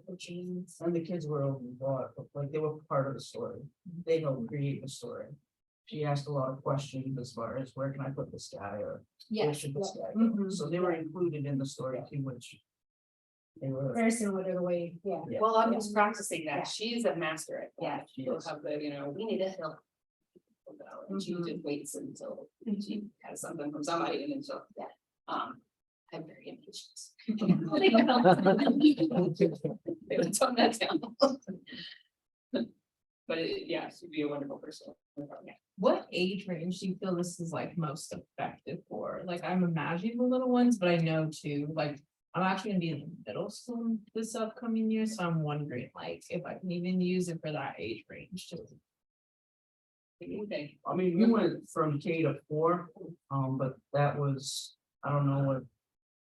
the needs. And the kids were overbought, but like they were part of the story. They helped create the story. She asked a lot of questions as far as where can I put this guy or where should this guy go? So they were included in the story too, which they were Very similar to the way, Well, I'm just practicing that. She's a master at that. She She'll is. have we need a help. And she just waits until she has something from somebody and then she'll, I'm very impatient. They would tone that down. But she'd be a wonderful person. What age range do you feel this is like most effective for? Like I'm imagining the little ones, but I know too, like I'm actually gonna be in middle school this upcoming year, so I'm wondering like if I can even use it for that age range too. I mean, we went from K to 4, but that was, I don't know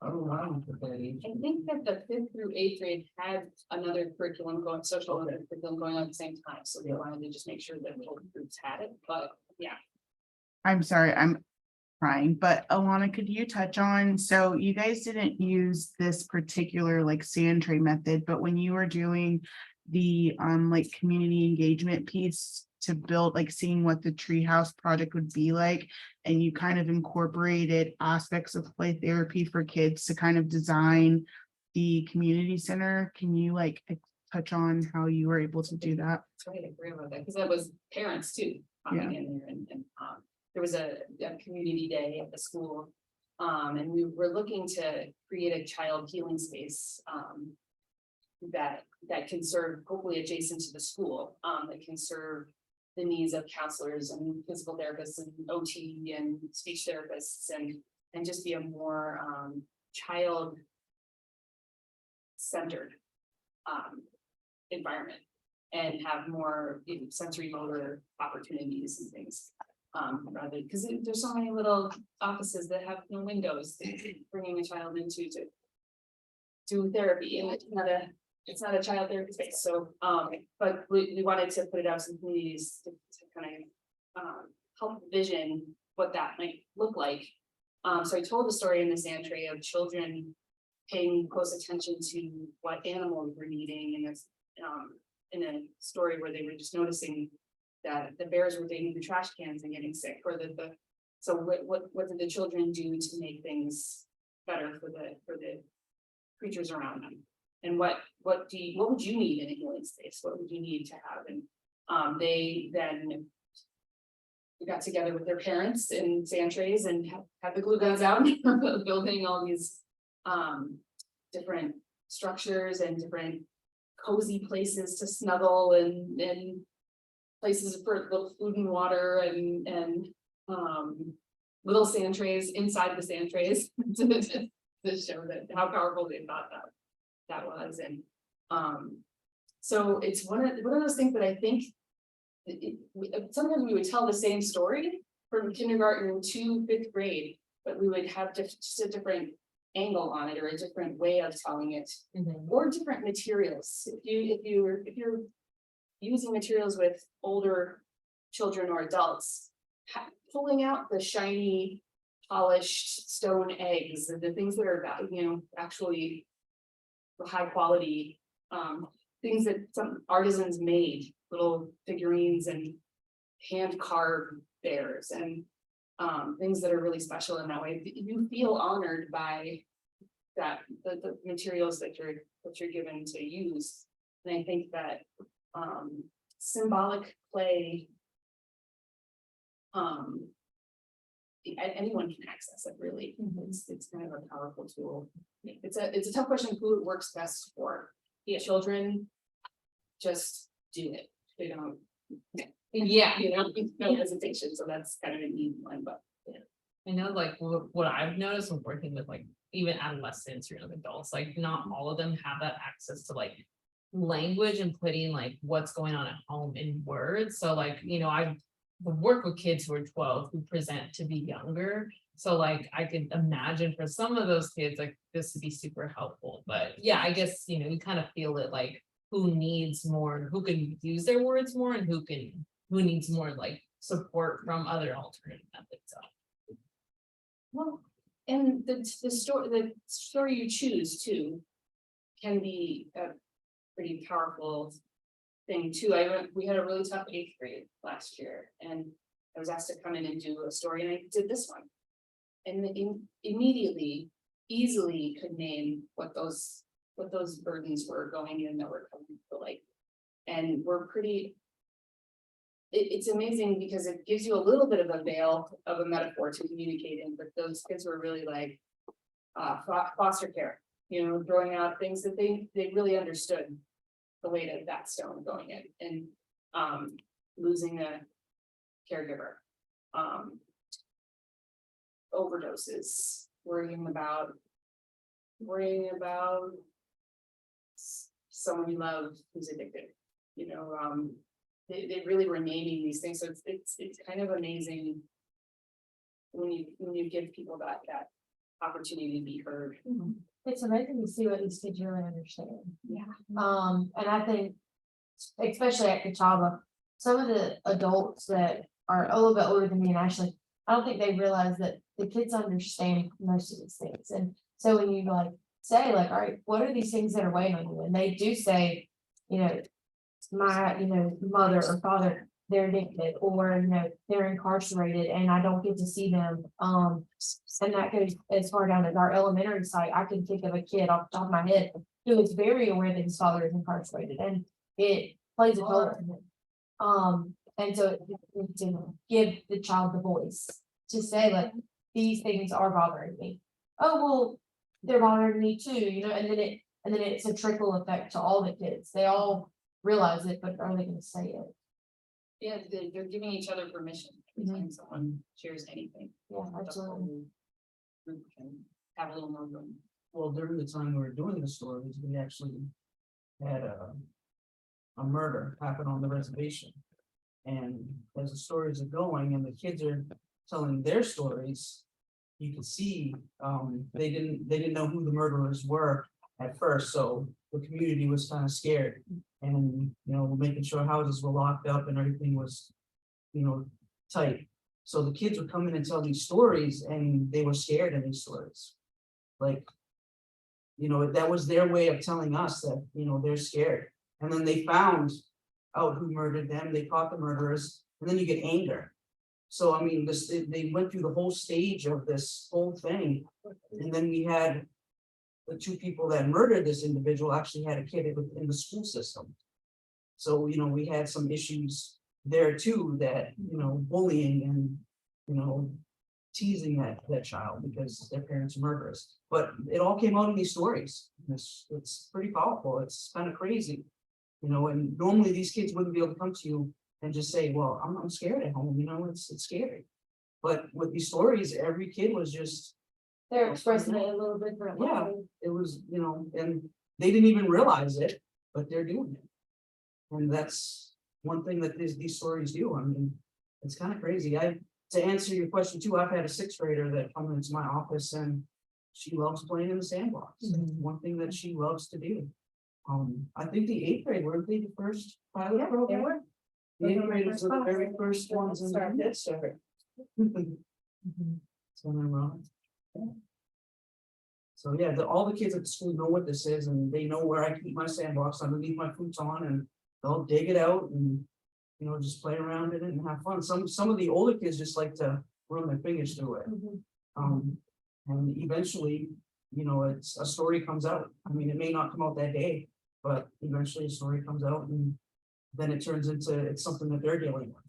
why we put that age. I think that the 5th through 8th grade had another curriculum going, social curriculum going on at the same time, so they wanted to just make sure that both groups had it, but yeah. I'm sorry, I'm crying, but Alahna, could you touch on, so you guys didn't use this particular like sand tray method, but when you were doing the like community engagement piece to build, like seeing what the treehouse project would be like, and you kind of incorporated aspects of play therapy for kids to kind of design the community center, can you like touch on how you were able to do that? That's right, I agree with that, because that was parents too, coming in there and there was a community day at the school. And we were looking to create a child healing space that can serve, hopefully adjacent to the school, that can serve the needs of counselors and physical therapists and OT and speech therapists and just be a more child centered environment and have more sensory motor opportunities and things. Rather, because there's so many little offices that have no windows, bringing a child into to do therapy, and it's not a child therapy space, so, but we wanted to put it out to some communities to kind of, help vision what that might look like. So I told the story in the sandtray of children paying close attention to what animals were eating in a story where they were just noticing that the bears were digging the trash cans and getting sick, or so what did the children do to make things better for the creatures around them? And what would you need in a healing space? What would you need to have? And they then got together with their parents in sandtrays and had the glue guns out, building all these different structures and different cozy places to snuggle and places for little food and water and little sandtrays inside the sandtrays to show that how powerful they thought that was. And so it's one of those things that I think sometimes we would tell the same story from kindergarten to 5th grade, but we would have just a different angle on it, or a different way of telling it, or different materials. If you're using materials with older children or adults, pulling out the shiny, polished stone eggs, and the things that are, actually high quality, things that some artisans made, little figurines and hand carved bears, and things that are really special in that way. You feel honored by that, the materials that you're given to use. And I think that symbolic play, anyone can access it, really. It's kind of a powerful tool. It's a tough question who it works best for. Children just do it. They don't, no hesitation. So that's kind of an easy one, but I know, like, what I've noticed when working with, like, even adolescents or young adults, like, not all of them have that access to, like, language and putting, like, what's going on at home in words. So, like, I work with kids who are 12 who present to be younger. So, like, I could imagine for some of those kids, like, this would be super helpful. But yeah, I guess, you kind of feel it, like, who needs more, who can use their words more, and who needs more, like, support from other alternative methods. So. well, and the story you choose too can be a pretty powerful thing too. We had a really tough 8th grade last year, and I was asked to come in and do a story, and I did this one, and immediately, easily could name what those burdens were going in that were coming to light, and we're pretty. It's amazing because it gives you a little bit of a veil of a metaphor to communicate in, but those kids were really like foster care, throwing out things that they really understood the weight of that stone going in, and losing a caregiver, overdoses, worrying about someone you love who's addicted, they really were naming these things. So it's kind of amazing when you give people that opportunity to be heard. It's amazing to see what these kids really understand. Yeah. And I think, especially at Catawba, some of the adults that are a little bit older than me and Ashley, I don't think they realize that the kids understand most of these things. And so when you say all right, what are these things that are weighing on you? And they do say, my, mother or father, they're addicted, or, they're incarcerated and I don't get to see them. And that goes as far down as our elementary site. I can think of a kid off the top of my head who is very aware that his father is incarcerated, and it plays a role in him. And so to give the child the voice to say, these things are bothering me. Oh, well, they're bothering me too, and then it's a trickle effect to all the kids. They all realize it, but are they going to say it? Yeah, they're giving each other permission every time someone shares anything. Yeah, absolutely. Group can have a little more room. Well, during the time we were doing the stories, we actually had a murder happen on the reservation. And as the stories are going and the kids are telling their stories, you can see, they didn't know who the murderers were at first, so the community was kind of scared. And, you know, making sure houses were locked up and everything was, you know, tight. So the kids would come in and tell these stories and they were scared in these stories. Like, you know, that was their way of telling us that, you know, they're scared. And then they found out who murdered them, they caught the murderers, and then you get anger. So I mean, they went through the whole stage of this whole thing. And then we had the two people that murdered this individual actually had a kid in the school system. So, you know, we had some issues there too, that, you know, bullying and, you know, teasing that child because their parents are murderers. But it all came out in these stories. It's pretty powerful. It's kind of crazy. You know, and normally these kids wouldn't be able to come to you and just say, well, I'm scared at home, you know, it's scary. But with these stories, every kid was just, They're expressing it a little bit differently. yeah, it was, you know, and they didn't even realize it, but they're doing it. And that's one thing that these stories do. I mean, it's kind of crazy. To answer your question too, I've had a sixth grader that comes into my office and she loves playing in the sandbox. It's one thing that she loves to do. I think the eighth grade, weren't they the first pilot program? The eighth graders were the very first ones in the start. So yeah, all the kids at the school know what this is and they know where I keep my sandbox underneath my futon and they'll dig it out and, you know, just play around in it and have fun. Some of the older kids just like to run their fingers through it. And eventually, you know, it's a story comes out. I mean, it may not come out that day, but eventually a story comes out and then it turns into, it's something that they're dealing with.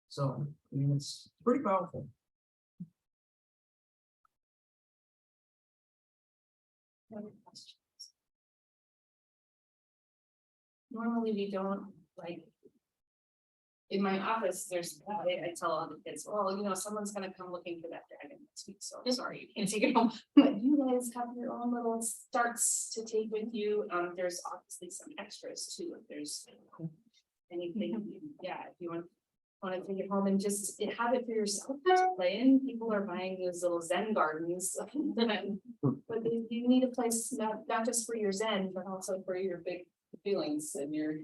So, I mean, it's pretty powerful. Normally we don't like. In my office, I tell all the kids, well, you know, someone's gonna come looking for that dragon next week, so sorry, you can't take it home. But you guys have your own little starts to take with you. There's obviously some extras too, if there's anything, yeah, if you want to take it home and just have it for yourself to play in. People are buying those little Zen gardens. But you need a place not just for your Zen, but also for your big feelings and your